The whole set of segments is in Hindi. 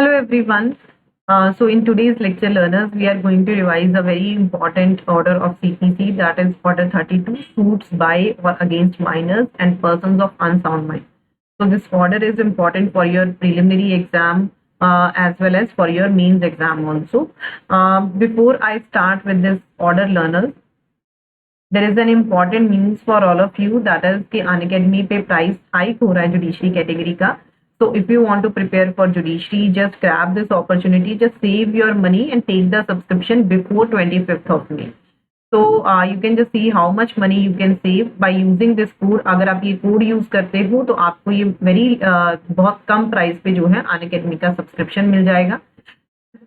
Hello everyone. So in today's lecture, learners, we are going to revise a very important order of CPC, that is order 32, suits by or against minors and persons of unsound mind. So this order is important for your preliminary exam as well as for your mains exam also. Before I start with this order, learners, there is an important news for all of you, that is कि अनअकैडमी पे प्राइस हाइक हो रहा है जुडिशरी कैटेगरी का. So if you want to prepare for judiciary, just grab this opportunity, just save your money and take the subscription before 25th of May. So you can just see how much money you can save by using this code. अगर आप ये कोड यूज करते हो तो आपको ये बहुत कम प्राइस पे जो है अनअकैडमी का सब्सक्रिप्शन मिल जाएगा.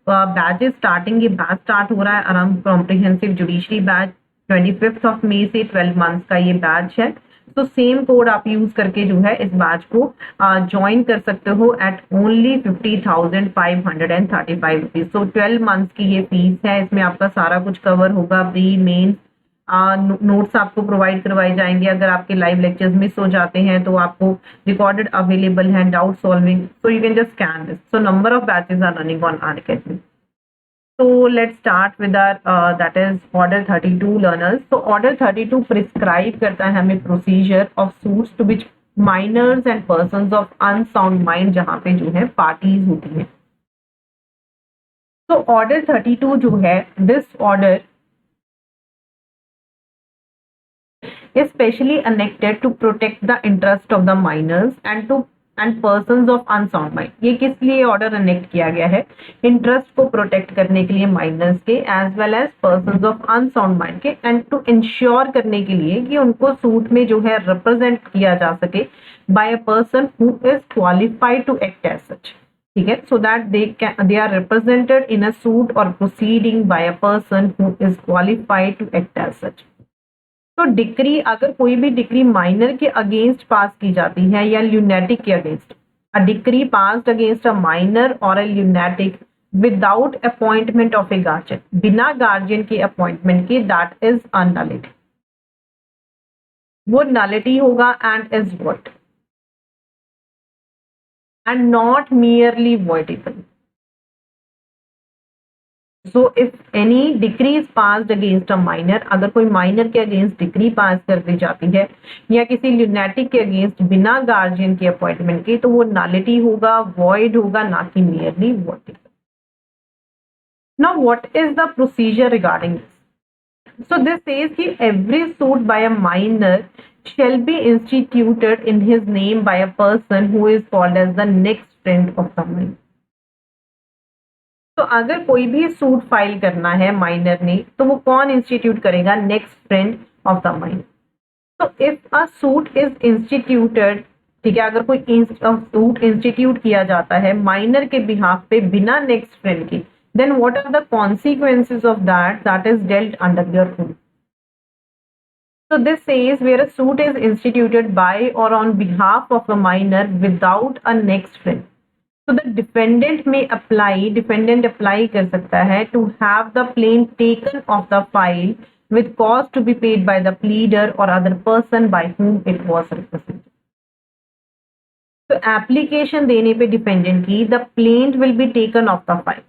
बैच स्टार्टिंग, ये बैच स्टार्ट हो रहा है आराम comprehensive judiciary batch 25th of मई से 12 मंथ्स का ये बैच है. तो सेम कोड आप यूज करके जो है इस बैच को ज्वाइन कर सकते हो एट ओनली 50,535 रुपीज. सो 12 मंथ्स की ये फीस है. इसमें आपका सारा कुछ कवर होगा, प्री मेंस नोट्स आपको प्रोवाइड करवाए जाएंगे. अगर आपके लाइव लेक्चर्स मिस हो जाते हैं तो आपको रिकॉर्डेड अवेलेबल है, doubt solving, so you can just scan this. So number of batches are running on Unacademy. So let's start with our that is order 32, learners. So order 32 prescribe करता है हमें procedure of suits to which minors and persons of unsound mind, जहाँ पे जो है parties होती हैं. So order 32 जो है, this order is specially enacted to protect the interest of the minors and persons of unsound mind. ये किस लिए ऑर्डर अनेक्ट किया गया है? इंटरेस्ट को प्रोटेक्ट करने के लिए माइनर्स के as well as persons of unsound mind के, एंड टू इंश्योर करने के लिए कि उनको सूट में जो है रिप्रेजेंट किया जा सके by a person who is qualified to act as such. ठीक है, so that they are represented in a suit or proceeding by a person who is qualified to act as such. तो डिक्री, अगर कोई भी डिक्री माइनर के अगेंस्ट पास की जाती है या ल्यूनेटिक के against, a decree passed against a minor or a lunatic without appointment of a guardian, बिना गार्जियन के अपॉइंटमेंट के, दैट इज अनलिटी. वो नलिटी होगा and is void and not merely voidable. So if any decree is passed against a minor, अगर कोई माइनर के अगेंस्ट डिक्री पास कर दी जाती है या किसी ल्यूनेटिक के अगेंस्ट बिना गार्जियन के अपॉइंटमेंट के, तो वो नलिटी होगा, वॉइड होगा, ना कि merely void. Now what is the procedure regarding this? So this says कि every suit by a minor shall be instituted in his name by a person who is called as the next friend of the minor. तो अगर कोई भी सूट फाइल करना है माइनर ने, तो वो कौन इंस्टीट्यूट करेगा? Next friend of the minor. तो if a suit is instituted, ठीक है, अगर कोई सूट इंस्टीट्यूट किया जाता है माइनर के बिहाफ पे बिना नेक्स्ट फ्रेंड के, then what are the consequences of that is dealt under your rule. So this says where a suit is instituted by or on behalf of a minor without a next friend. So the defendant may apply, defendant apply कर सकता है to have the plain taken off the file with cost to be paid by the pleader or other person by whom it was represented. तो application देने पे defendant की the plaint will be taken off the file.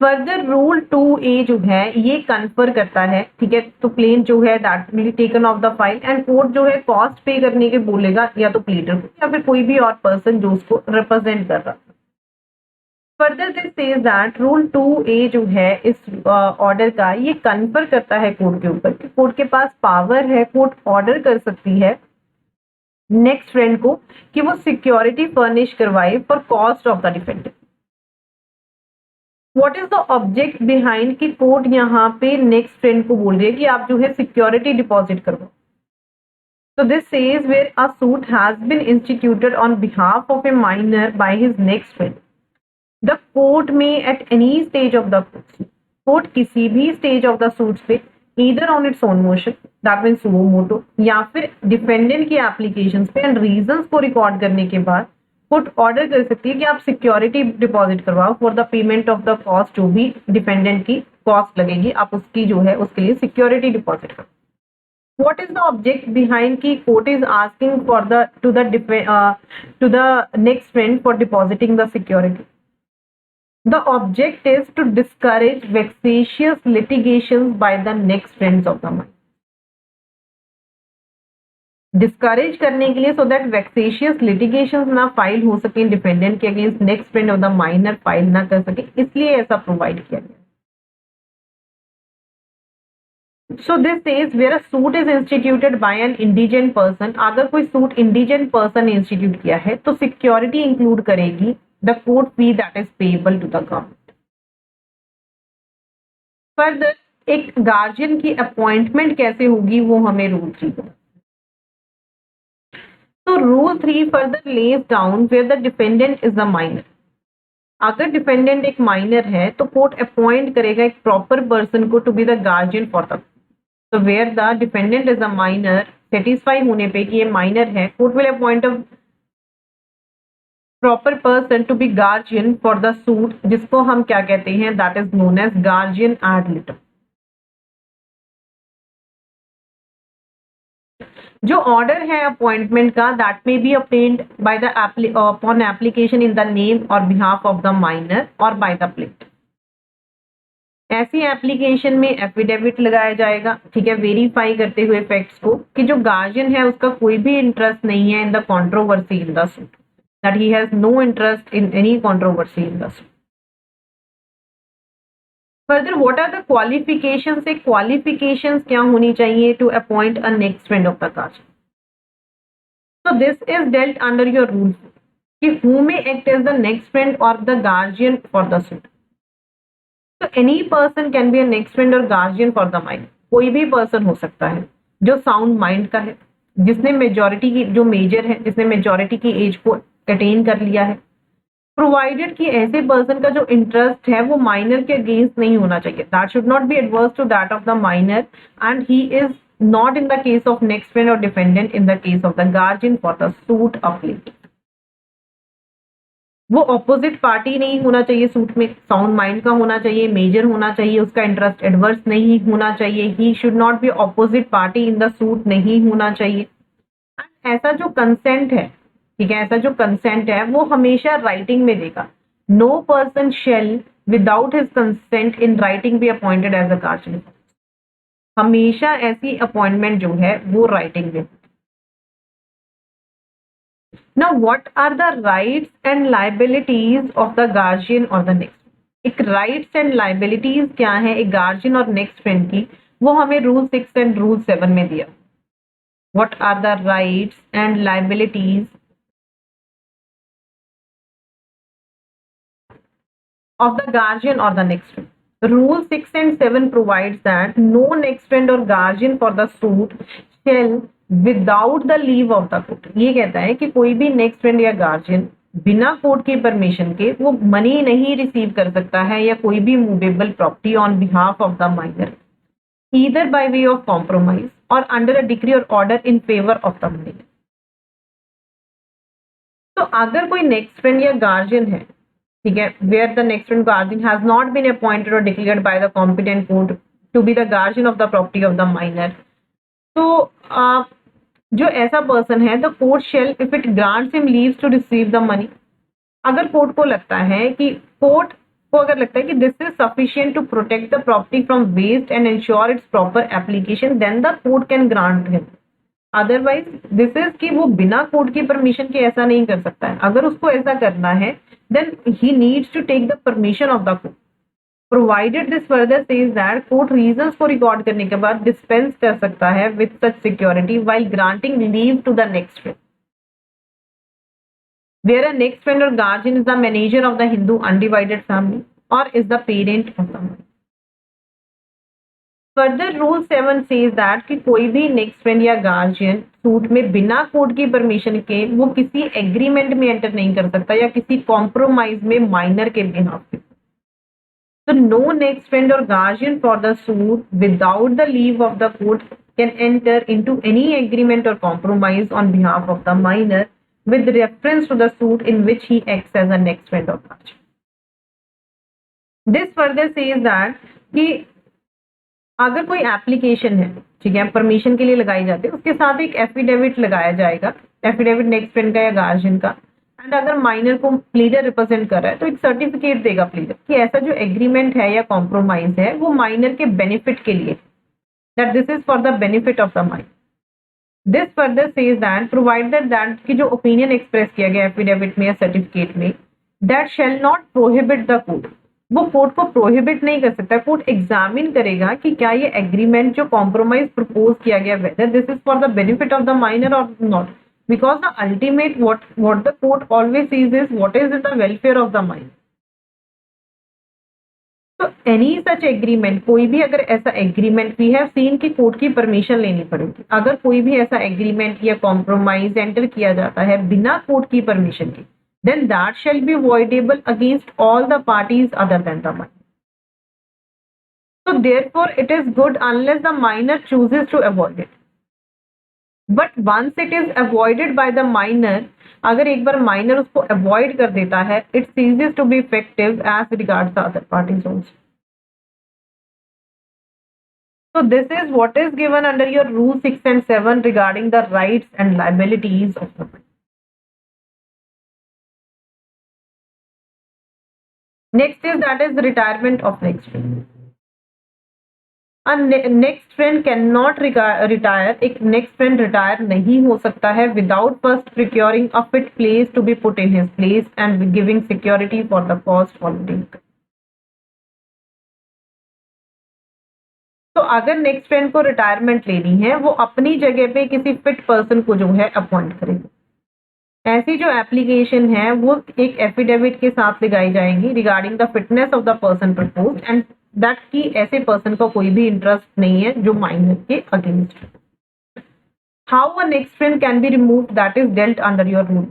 Further rule 2A जो है ये कन्फर करता है, ठीक है, तो प्लेन जो है that will be taken of the file and court जो है कॉस्ट पे करने के बोलेगा या तो प्लीडर को या फिर कोई भी और पर्सन जो उसको रिप्रेजेंट कर रहा है. Further this says that rule 2A जो है इस ऑर्डर का, ये कन्फर करता है कोर्ट के ऊपर कि कोर्ट के पास पावर है, कोर्ट ऑर्डर कर सकती है नेक्स्ट फ्रेंड को कि वो सिक्योरिटी फर्निश करवाए for cost of the defendant. What is the object behind कि कोर्ट यहाँ पे नेक्स्ट फ्रेंड को बोल रही है कि आप जो है सिक्योरिटी डिपॉजिट करवाओ. So this says where a suit has been instituted on behalf of a minor by his next friend. The court may at any stage of the court किसी भी stage of the suit पे either on its own motion, that means suo motu, या फिर डिफेंडेंट की एप्लीकेशंस पे एंड रीजंस को रिकॉर्ड करने के बाद कोर्ट ऑर्डर कर सकती है कि आप सिक्योरिटी डिपॉजिट करवाओ for the payment of the cost, जो भी डिफेंडेंट की कॉस्ट लगेगी आप उसकी जो है उसके लिए सिक्योरिटी डिपॉजिट करो. what is the object behind ki court is asking for the to the next friend for depositing the security? The object is to discourage vexatious litigations by the next friends of the minor. Discourage करने के लिए सो दैट वेक्सेशियस लिटिगेशंस ना फाइल हो सके डिपेंडेंट के against, next friend of the minor file ना कर सके, इसलिए ऐसा प्रोवाइड किया गया. So this says where a suit is instituted by an indigent person, अगर कोई सूट इंडिजेंट पर्सन इंस्टीट्यूट किया है तो सिक्योरिटी इंक्लूड करेगी the court fee that is payable to the government. Further एक गार्जियन की अपॉइंटमेंट कैसे होगी वो हमें रूल 3 में. तो rule 3 further lays down where the dependent is the minor. अगर डिपेंडेंट एक माइनर है तो कोर्ट अपॉइंट करेगा एक प्रॉपर पर्सन को to be the guardian for the. So where the defendant is a minor, satisfy होने पे कि ये minor है, court will appoint a proper person to be guardian for the suit, जिसको हम क्या कहते हैं, that is known as guardian ad litem. जो ऑर्डर है अपॉइंटमेंट का that may be obtained by the upon application in the name or behalf of the minor or by the plaintiff. ऐसी एप्लीकेशन में एफिडेविट लगाया जाएगा, ठीक है, वेरीफाई करते हुए फैक्ट्स को कि जो गार्जियन है उसका कोई भी इंटरेस्ट नहीं है in the controversy in the suit, that he has no interest in any controversy in the suit. Further what are the qualifications? से क्वालिफिकेशंस क्या होनी चाहिए to appoint a next friend of the guardian? So this is dealt under your rule कि who may act as the next friend or the guardian for the suit. तो any person can be a next friend और गार्जियन फॉर द माइनर. कोई भी पर्सन हो सकता है जो साउंड माइंड का है, जिसने मेजॉरिटी की, जो मेजर है, जिसने मेजॉरिटी की एज को अटेन कर लिया है, प्रोवाइडेड कि ऐसे पर्सन का जो इंटरेस्ट है वो माइनर के अगेंस्ट नहीं होना चाहिए. That should not be adverse to that of the minor and he is not in the case of next friend or dependent in the case of the guardian for the suit of plaintiff. वो ऑपोजिट पार्टी नहीं होना चाहिए सूट में, साउंड माइंड का होना चाहिए, मेजर होना चाहिए, उसका इंटरेस्ट एडवर्स नहीं होना चाहिए, he should not B opposite party in the suit नहीं होना चाहिए. ऐसा जो कंसेंट है, ठीक है, ऐसा जो कंसेंट है वो हमेशा राइटिंग में देगा. No person shall without his consent in writing be appointed as a guardian. हमेशा ऐसी अपॉइंटमेंट जो है वो राइटिंग में. Now, what are the rights and liabilities of the guardian or the next? एक rights and liabilities क्या है एक guardian और next friend की, वो हमें rule 6 and rule 7 में दिया. What are the rights and liabilities of the guardian or the next friend? Rule 6 and 7 provides that no next friend or guardian for the suit shall without the leave of the court. ये कहता है कि कोई भी नेक्स्ट फ्रेंड या गार्जियन बिना कोर्ट की परमिशन के वो मनी नहीं रिसीव कर सकता है या कोई भी movable property on behalf of the minor, either by way of compromise और अंडर अ डिक्री और order in favour of the minor. तो अगर कोई नेक्स्ट फ्रेंड या गार्जियन है, ठीक है, where the next friend guardian has not been appointed or declared by the competent court to be the guardian of the property of the minor, तो जो ऐसा पर्सन है the court shall if it grants him leaves to receive the money. अगर कोर्ट को लगता है कि कोर्ट को अगर लगता है कि this is sufficient to protect the property from waste and ensure its proper application, then the court can grant him. Otherwise this is कि वो बिना कोर्ट की परमिशन के ऐसा नहीं कर सकता है. अगर उसको ऐसा करना है then he needs to take the permission of the court, provided this further says that court reasons को रिकॉर्ड करने के बाद डिस्पेंस कर सकता है with such security while granting leave to the next friend. Where a next friend और guardian is the manager of the Hindu undivided family और is the parent of the money. Further rule 7 says that कि कोई भी नेक्स्ट फ्रेंड या गार्जियन सूट में बिना कोर्ट की परमिशन के वो किसी एग्रीमेंट में एंटर नहीं कर सकता या किसी कॉम्प्रोमाइज में माइनर के बिहाफ पे. So no next friend or guardian for the suit without the leave of the court can enter into any agreement or compromise on behalf of the minor with reference to the suit in which he acts as a next friend or guardian. This further says that कि अगर कोई एप्लीकेशन है, ठीक है, परमिशन के लिए लगाई जाती है, उसके साथ एक एफिडेविट लगाया जाएगा, एफिडेविट नेक्स्ट फ्रेंड का या गार्जियन का। एंड अगर माइनर को प्लीडर रिप्रेजेंट कर रहा है तो एक सर्टिफिकेट देगा प्लीडर कि ऐसा जो एग्रीमेंट है या कॉम्प्रोमाइज है वो माइनर के बेनिफिट के लिए, that this is for the benefit of the minor. This further says that provided that की जो ओपिनियन एक्सप्रेस किया गया एफिडेविट में या सर्टिफिकेट में, that shall not prohibit the court, वो कोर्ट को प्रोहिबिट नहीं कर सकता। कोर्ट एग्जामिन करेगा कि क्या ये एग्रीमेंट जो कॉम्प्रोमाइज प्रपोज किया गया whether this is for the benefit of the minor और not, because the ultimate what the court always sees is what is in the welfare of the minor. तो एनी सच एग्रीमेंट, कोई भी अगर ऐसा एग्रीमेंट, वी हैव सीन कि कोर्ट की परमिशन लेनी पड़ेगी। अगर कोई भी ऐसा एग्रीमेंट या कॉम्प्रोमाइज एंटर किया जाता है बिना कोर्ट की परमिशन के, then that shall be voidable against all the parties other than the minor. So therefore it is good unless the minor chooses to avoid it. But once it is avoided by the minor, अगर एक बार minor उसको avoid कर देता है, it ceases to be effective as regards the other parties also. So this is what is given under your rule 6 and 7 regarding the rights and liabilities of the minor. Next is that is the retirement of next friend. A next friend cannot retire. एक next friend retire नहीं हो सकता है without first procuring a fit place to be put in his place and giving security for the cost already incurred. तो अगर नेक्स्ट फ्रेंड को रिटायरमेंट लेनी है वो अपनी जगह पे किसी फिट पर्सन को जो है अपॉइंट करेगा। ऐसी जो एप्लीकेशन है वो एक एफिडेविट के साथ लगाई जाएंगी regarding the fitness of the person proposed and that की ऐसे पर्सन का कोई भी इंटरेस्ट नहीं है जो माइनर के against. How a next friend can be removed that is dealt under your rule.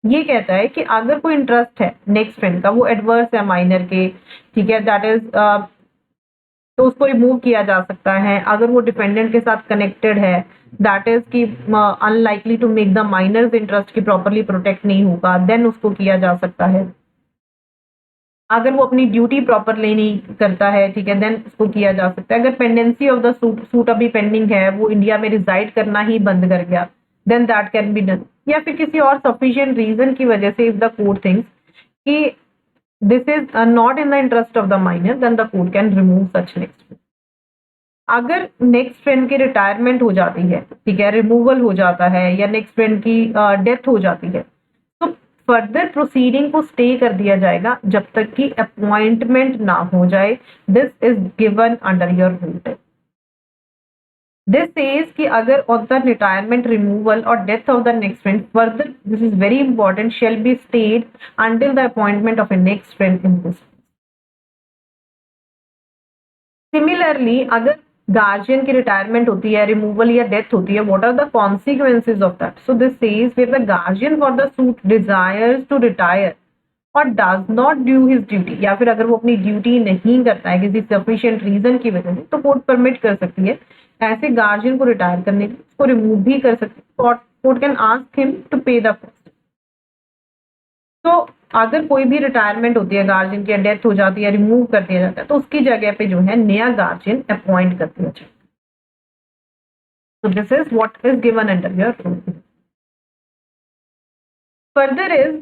ये कहता है कि अगर कोई इंटरेस्ट है नेक्स्ट फ्रेंड का, वो एडवर्स है माइनर के, ठीक है, दैट इज तो उसको रिमूव किया जा सकता है। अगर वो डिपेंडेंट के साथ कनेक्टेड है, दैट इज कि unlikely to make the minor's interest की प्रॉपरली प्रोटेक्ट नहीं होगा, देन उसको किया जा सकता है। अगर वो अपनी ड्यूटी प्रॉपरली नहीं करता है, ठीक है, देन उसको किया जा सकता है। अगर पेंडेंसी ऑफ द सूट अभी पेंडिंग है, वो इंडिया में रिजाइड करना ही बंद कर गया, then that can be done. या फिर किसी और सफिशिएंट रीजन की वजह से इफ द कोर्ट थिंक्स कि this is not in the interest of the minor, then the court can remove such next friend. अगर नेक्स्ट फ्रेंड की रिटायरमेंट हो जाती है, ठीक है, रिमूवल हो जाता है या नेक्स्ट फ्रेंड की डेथ हो जाती है, तो फर्दर प्रोसीडिंग को स्टे कर दिया जाएगा जब तक कि अपॉइंटमेंट ना हो जाए। This is given under your rule. This says कि अगर on the retirement, removal or death of the next friend, further this is very important, shall be stayed until the appointment of a next friend in this. Similarly, अगर गार्जियन की रिटायरमेंट होती है, रिमूवल या डेथ होती है, what are the consequences of that? So this says where the guardian for the suit desires to retire or does not do his duty, या फिर अगर वो अपनी ड्यूटी नहीं करता है किसी सफिशिएंट रीजन की वजह से, तो कोर्ट परमिट कर सकती है ऐसे गार्जियन को रिटायर करने की, उसको रिमूव भी कर सकती है। Court can ask him to pay the cost. तो अगर कोई भी रिटायरमेंट होती है गार्जियन की, डेथ हो जाती है, रिमूव कर दिया जाता है, तो उसकी जगह पे जो है नया गार्जियन अपॉइंट कर दिया जाता है। So this is what is given under your rule. Further is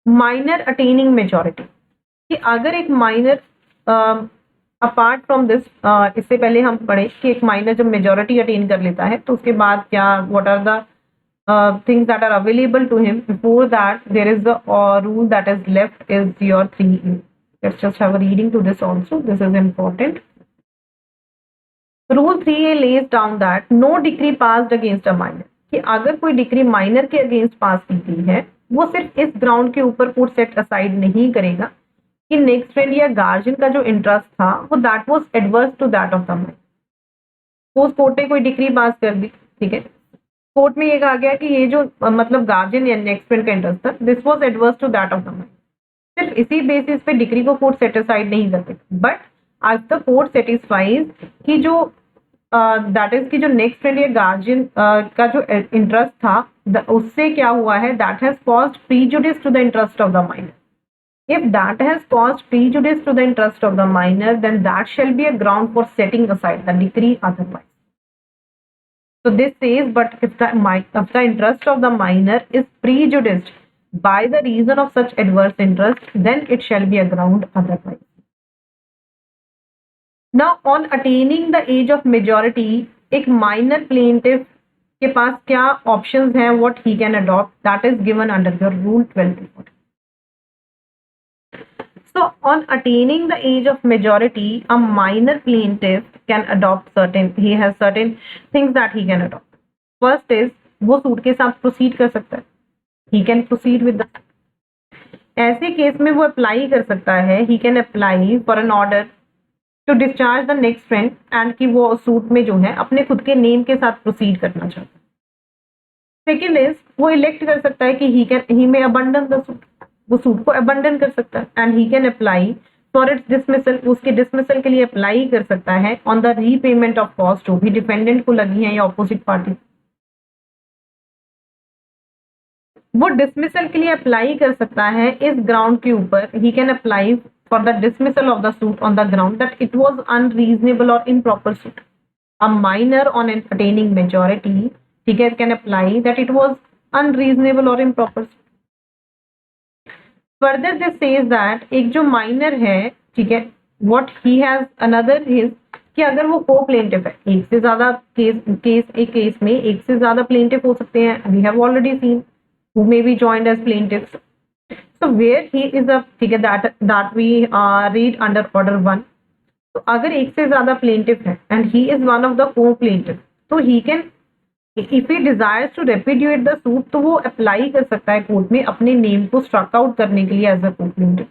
minor attaining majority, कि अगर एक माइनर अपार्ट फ्रॉम दिस, इससे पहले हम पढ़े कि एक माइनर जब मेजोरिटी अटेन कर लेता है तो उसके बाद क्या, what are the things that are available to him. Before that there is the rule that is left is your 3A. Let's just have a reading to this also. This is important. Rule 3A lays down that no decree passed against a minor, कि अगर कोई डिक्री माइनर के अगेंस्ट पास की गई है, वो सिर्फ इस ग्राउंड के ऊपर कोर्ट सेट असाइड नहीं करेगा कि नेक्स्ट फ्रेंड या गार्जियन का जो इंटरेस्ट था वो that was adverse to that of the minor. तो उस कोर्ट ने कोई डिक्री पास कर दी, ठीक है, कोर्ट में ये कहा गया कि ये जो मतलब गार्जियन या नेक्स्ट फ्रेंड का इंटरेस्ट था, this was adverse to that of the minor. सिर्फ इसी बेसिस पे डिक्री को कोर्ट सेटिस्फाइड नहीं करते, बट आज द कोर्ट सेटिस्फाइज कि जो दैट इज कि जो नेक्स्ट फ्रेंड या गार्जियन का जो इंटरेस्ट था उससे क्या हुआ है, that has caused prejudice to the interest of the minor. If that has caused prejudice to the interest of the minor, then that shall be a ground for setting aside the decree otherwise. So this says, but if the interest of the minor is prejudiced by the reason of such adverse interest, then it shall be a ground otherwise. Now, on attaining the age of majority, एक minor plaintiff के पास क्या options हैं what he can adopt, that is given under the rule 12. So, on attaining the age of majority, a minor plaintiff can adopt he has certain things that he can adopt. First is, वो सूट के साथ proceed कर सकता है. He can proceed with the. ऐसे केस में वो अप्लाई कर सकता है, he can apply for an order to discharge the next friend and कि वो सूट में जो है अपने खुद के नेम के साथ proceed करना चाहता है. Second is, वो elect कर सकता है कि he may abandon the suit. वो सूट को अबंडन कर सकता है and he can apply for its dismissal. उसके डिसमिसल के लिए अप्लाई कर सकता है on the repayment of cost जो भी डिफेंडेंट को लगी है या ऑपोजिट पार्टी. वो डिसमिसल के लिए अप्लाई कर सकता है इस ग्राउंड के ऊपर. He can apply for the dismissal of the suit on the ground that it was unreasonable और improper suit. A minor on attaining majority, ठीक है, can apply that it was unreasonable और improper suit. Further this says that एक जो माइनर है, ठीक है, what he has another is कि अगर वो को प्लेंटिफ है, एक से ज्यादा एक केस में एक से ज्यादा प्लेंटिफ हो सकते हैं. we have already seen who may be joined as plaintiffs. So where he is a, ठीक है, that we read under order 1. तो अगर एक से ज्यादा प्लेंटिफ है and he is one of the co-plaintiff, तो he can if he desires to repudiate the suit, तो वो अप्लाई कर सकता है कोर्ट में अपने नेम को स्ट्रक आउट करने के लिए as a court plaintiff.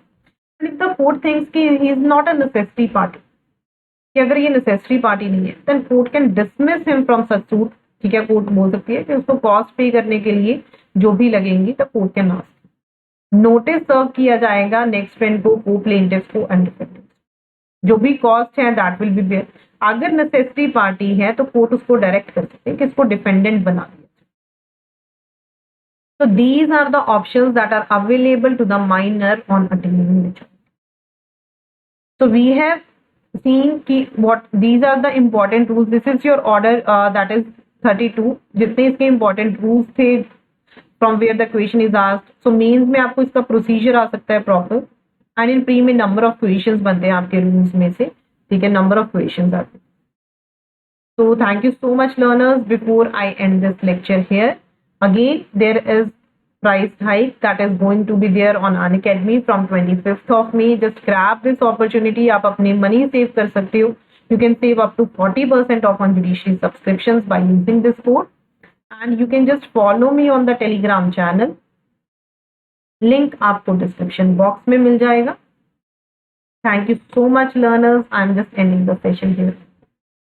And if the court thinks कि he is not a necessity party, कि अगर ये नेसेसिटी पार्टी नहीं है, then court can dismiss him from such suit. ठीक है, कोर्ट बोल सकती है कि उसको कॉस्ट पे करने के लिए जो भी लगेंगी तो court can ask. Notice serve किया जाएगा नेक्स्ट फ्रेंड को प्लेंटिफ को एंड डिफेंडेंट. जो भी कॉस्ट है दैट विल बी बेयर. अगर नेसेसिटी पार्टी है तो कोर्ट उसको डायरेक्ट कर सकते हैं कि इसको डिफेंडेंट बना दिया. So these are the options that are available to the minor on attaining majority. So we have seen what these are the important rules. This is your order that is 32. जितने इसके important rules थे from where the question is asked. So mains में आपको इसका procedure आ सकता है proper. And in pre में number of questions बनते हैं आपके rules में से, ठीक है, number of questions आते हैं. So thank you so much learners. Before I end this lecture here, again there is price hike that is going to be there on Unacademy from 25th of May. Just grab this opportunity. आप अपने money save कर सकते हो. You can save up to 40% off on judiciary subscriptions by using this code. And you can just follow me on the Telegram channel. Link आपको description box में मिल जाएगा. Thank you so much learners. I'm just ending the session here.